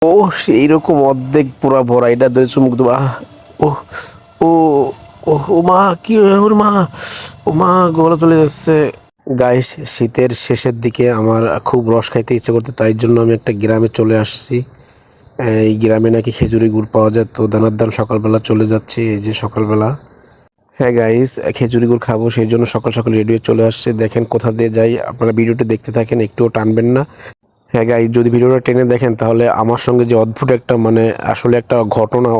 ও সেই রকম অর্ধেক পুরা ভরা, এটা ধরে চুমুক দেবো। ও ও ও ও মা, কি ওর মা, ও মা, গলা চলে যাচ্ছে। গাইস, শীতের শেষের দিকে আমার খুব রস খাইতে ইচ্ছে করতে, তাই জন্য আমি একটা গ্রামে চলে আসছি। এই গ্রামে নাকি খেজুরি গুড় পাওয়া যায়, তো দানার দান সকালবেলা চলে যাচ্ছে। এই যে সকালবেলা, হ্যাঁ গাইস, খেজুরি গুড় খাবো, সেই জন্য সকাল সকাল রেডিও চলে আসছে। দেখেন কোথা দিয়ে যাই, আপনারা ভিডিওটি দেখতে থাকেন, একটুও টানবেন না। হ্যাঁ গাইস, যদি ভিডিওটা টেনে দেখেন তাহলে আমার সঙ্গে যে অদ্ভুত একটা আসলে একটা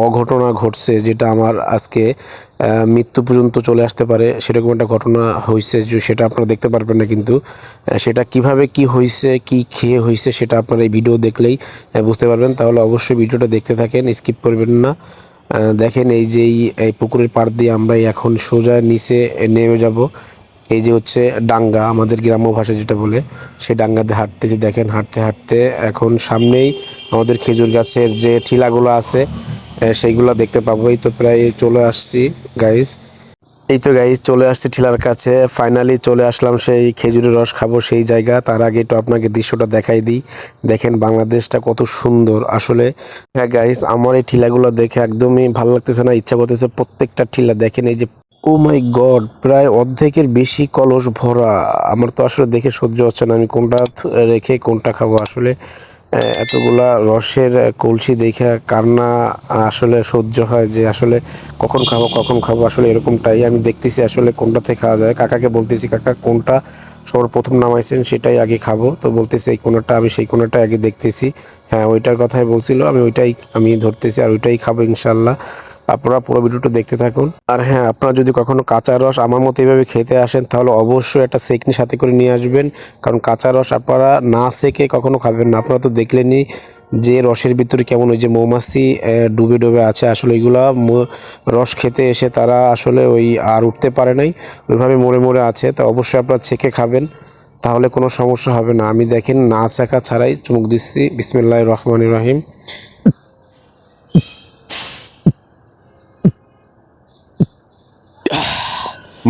অঘটনা ঘটছে, যেটা আমার আজকে মৃত্যু পর্যন্ত চলে আসতে পারে, সেরকম একটা ঘটনা হয়েছে। যে সেটা আপনারা দেখতে পারবেন না, কিন্তু সেটা কিভাবে কি হয়েছে, কি খেয়ে হয়েছে, সেটা আপনারা এই ভিডিও দেখলেই বুঝতে পারবেন। তাহলে অবশ্যই ভিডিওটা দেখতে থাকেন, স্কিপ করবেন না। দেখেন, এই যে এই পুকুরের পাড় দিয়ে আমরা এখন সোজা নিচে নেমে যাব। এই যে হচ্ছে ডাঙ্গা, আমাদের গ্রাম্য ভাষায় যেটা বলে, সেই ডাঙ্গাতে হাঁটতেছি। দেখেন, হাঁটতে হাঁটতে এখন সামনেই আমাদের খেজুর গাছের যে ঠিলাগুলো আছে সেইগুলো দেখতে পাবো। এই তো প্রায় চলে আসছি গাইস। এই তো গাইস, চলে আসছি ঠিলার কাছে, ফাইনালি চলে আসলাম সেই খেজুরের রস খাবো সেই জায়গা। তার আগে একটু আপনাকে দৃশ্যটা দেখাই দিই। দেখেন বাংলাদেশটা কত সুন্দর আসলে। হ্যাঁ গাইস, আমার এই ঠিলাগুলো দেখে একদমই ভালো লাগতেছে না, ইচ্ছা করতেছে প্রত্যেকটা ঠিলা। দেখেন এই যে, ও মাই গড, প্রায় অর্ধেকের বেশি কলস ভরা। আমার তো আসলে দেখে সহ্য হচ্ছে না, আমি কোনটা রেখে কোনটা খাবো আসলে। এতগুলা রসের কলসি দেখে কার না আসলে সহ্য হয়, যে আসলে কখন খাবো কখন খাবো, আসলে এরকমটাই আমি দেখতেছি। আসলে কোনটাতে খাওয়া যায়, কাকাকে বলতেছি, কাকা কোনটা সর্বপ্রথম নামাইছেন সেটাই আগে খাবো। তো বলতেছি এই কোনটা, আমি সেই কোনটা আগে দেখতেছি। হ্যাঁ, ওইটার কথাই বলছিল, আমি ধরতেছি আর ওইটাই খাবো ইনশাল্লাহ। আপনারা পুরো ভিডিওটা দেখতে থাকুন। আর হ্যাঁ, আপনারা যদি কখনো কাঁচা রস আমার মতো এইভাবে খেতে আসেন, তাহলে অবশ্যই একটা সেকনি সাথে করে নিয়ে আসবেন। কারণ কাঁচা রস আপনারা না সেকে কখনো খাবেন না। আপনারা তো দেখলেনই যে রসের ভিতরে কেমন ওই যে মৌমাছি ডুবে ডুবে আছে। আসলে ওইগুলা রস খেতে এসে তারা আসলে ওই আর উঠতে পারে নাই, ওইভাবে মরে মরে আছে। তা অবশ্যই আপনারা ছেঁকে খাবেন, তাহলে কোনো সমস্যা হবে না। আমি দেখেন না ছেঁকা ছাড়াই চুমুক দিচ্ছি। বিসমিল্লাহির রহমানির রহিম।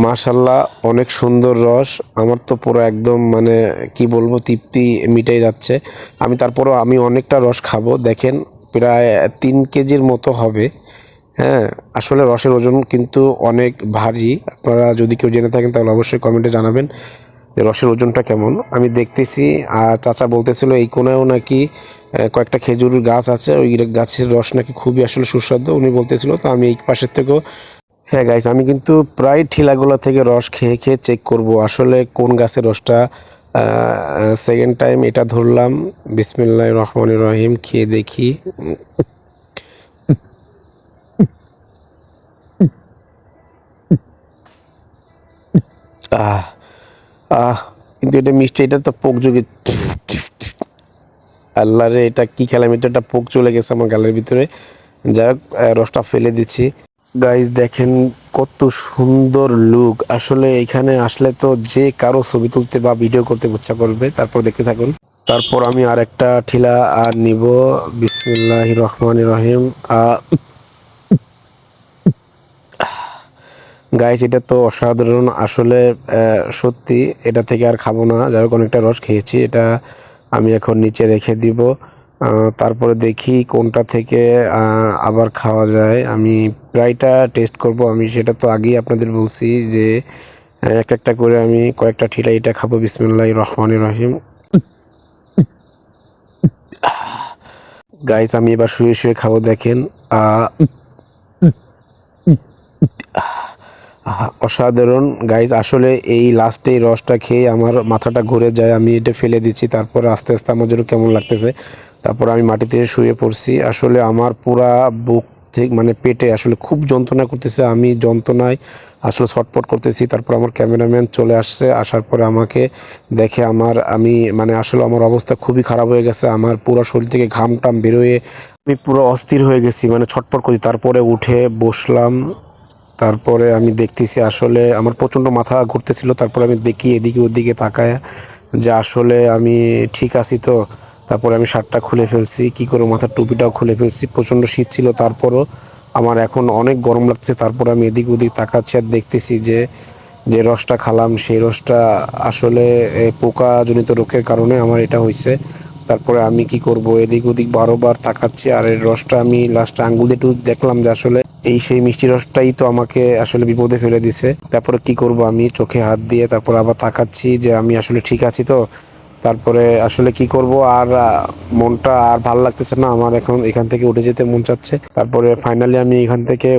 মাশাল্লাহ, অনেক সুন্দর রস। আমার তো পুরো একদম কি বলবো, তৃপ্তি মিটাই যাচ্ছে। তারপরেও আমি অনেকটা রস খাবো। দেখেন, প্রায় 3 কেজির মতো হবে। হ্যাঁ, আসলে রসের ওজন কিন্তু অনেক ভারী। আপনারা যদি কেউ জেনে থাকেন তাহলে অবশ্যই কমেন্টে জানাবেন যে রসের ওজনটা কেমন। আমি দেখতেছি, আর চাচা বলতেছিল এই কোণেও নাকি কয়েকটা খেজুর গাছ আছে, ওই গাছের রস নাকি খুবই আসলে সুস্বাদু উনি বলতেছিল। তো আমি এই পাশের থেকেও, হ্যাঁ গাইস, আমি কিন্তু প্রায় ঠিলাগুলা থেকে রস খেয়ে খেয়ে চেক করব আসলে কোন গাছের রসটা। সেকেন্ড টাইম এটা ধরলাম। বিসমিল্লাহির রহমানির রহিম, খেয়ে দেখি। আহ আহ কিন্তু এটা মিষ্টি, এটা তো পোক যোগে। আল্লাহ রে, এটা কি খেলাম, এটা পোক চলে গেছে আমার গালের ভিতরে। যাই হোক, রসটা ফেলে দিচ্ছি। গাইজ দেখেন কত সুন্দর লুক, আসলে এখানে আসলে তো যে কারো ছবি তুলতে বা ভিডিও করতে ইচ্ছা করবে। তারপর দেখতে থাকুন। তারপর আমি আর একটা ঠিলা আর নিব। বিসমিল্লাহির রহমানির রহিম। গাইজ, এটা তো অসাধারণ আসলে। সত্যি এটা থেকে আর খাবো না। যাই হোক, অনেকটা রস খেয়েছি, এটা আমি এখন নিচে রেখে দিব। তারপরে দেখি কোনটা থেকে আবার খাওয়া যায়। আমি প্রায়টা টেস্ট করব। আমি সেটা তো আগেই আপনাদের বলছি যে একটা একটা করে আমি কয়েকটা ঠিলা এটা খাবো। বিসমিল্লাহির রহমানির রহিম। গাইজ, আমি এবার শুয়ে শুয়ে খাবো। দেখেন, অসাধারণ গাইজ। আসলে এই লাস্টে এই রসটা খেয়ে আমার মাথাটা ঘুরে যায়, আমি এটা ফেলে দিচ্ছি। তারপরে আস্তে আস্তে আমার জন্য কেমন লাগতেছে, তারপর আমি মাটিতে শুয়ে পড়ছি। আসলে আমার পুরা বুক থেকে পেটে আসলে খুব যন্ত্রণা করতেছে, আমি যন্ত্রণায় আসলে ছটফট করতেছি। তারপর আমার ক্যামেরাম্যান চলে আসছে, আসার পরে আমাকে দেখে আমি আসলে আমার অবস্থা খুবই খারাপ হয়ে গেছে। আমার পুরো শরীর থেকে ঘাম টাম বেরোয় আমি পুরো অস্থির হয়ে গেছি, ছটফট করি। তারপরে উঠে বসলাম। তারপরে আমি দেখতেছি আসলে আমার প্রচণ্ড মাথা ঘুরতেছিল। তারপরে আমি দেখি এদিকে ওদিকে তাকায় যে আসলে আমি ঠিক আছি তো। তারপরে আমি শার্টটা খুলে ফেলছি, কি করে মাথার টুপিটাও খুলে ফেলছি। প্রচণ্ড শীত ছিল, তারপরও আমার এখন অনেক গরম লাগছে। তারপর আমি এদিক ওদিক তাকাচ্ছি আর দেখতেছি যে যে রসটা খালাম সেই রসটা আসলে পোকাজনিত রোগের কারণে আমার এটা হয়েছে। তারপরে আমি কি করব, এদিক ওদিক বারবার তাকাচ্ছি, আর এর রসটা আমি লাস্টে আঙ্গুল দিয়ে একটু দেখলাম যে আসলে এই সেই মিষ্টি রসটাই তো আমাকে আসলে বিপদে ফেলে দিছে। তারপরে কি করব, আমি চোখে হাত দিয়ে তারপর আবার তাকাচ্ছি যে আমি আসলে ঠিক আছি তো। তারপরে আসলে কি করব, আর মনটা আর ভালো লাগতেছে না আমার, এখন এখান থেকে উঠে যেতে মন চাচ্ছে। তারপরে ফাইনালি আমি এখান থেকে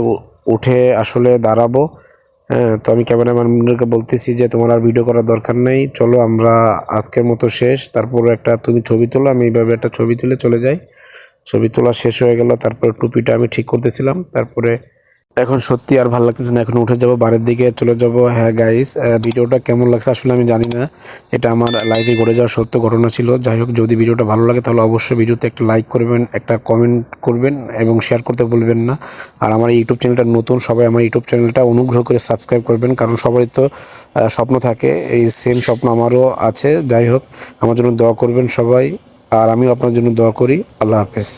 উঠে আসলে দাঁড়াবো। হ্যাঁ, তো আমি ক্যামেরাম্যানকে বলতেছি যে তোমার আর ভিডিও করার দরকার নেই, চলো আমরা আজকের মতো শেষ। তারপরে একটা তুমি ছবি তোলো, আমি এইভাবে একটা ছবি তুলে চলে যাই। ছবি তোলা শেষ হয়ে গেল, তারপরে টুপিটা আমি ঠিক করতেছিলাম। তারপরে এখন সত্যি আর ভালো লাগতেছে না, এখন উঠে যাব, বাড়ির দিকে চলে যাব। হ্যাঁ গাইস, ভিডিওটা কেমন লাগছে আসলে আমি জানি না, এটা আমার লাইফে ঘটে যাওয়া সত্য ঘটনা ছিল। যাই হোক, যদি ভিডিওটা ভালো লাগে তাহলে অবশ্যই ভিডিওতে একটা লাইক করবেন, একটা কমেন্ট করবেন এবং শেয়ার করতে ভুলবেন না। আর আমার ইউটিউব চ্যানেলটা নতুন, সবাই আমার ইউটিউব চ্যানেলটা অনুগ্রহ করে সাবস্ক্রাইব করবেন, কারণ সবারই তো স্বপ্ন থাকে, এই সেম স্বপ্ন আমারও আছে। যাই হোক, আমার জন্য দোয়া করবেন সবাই, আর আমিও আপনার জন্য দোয়া করি। আল্লাহ হাফেজ।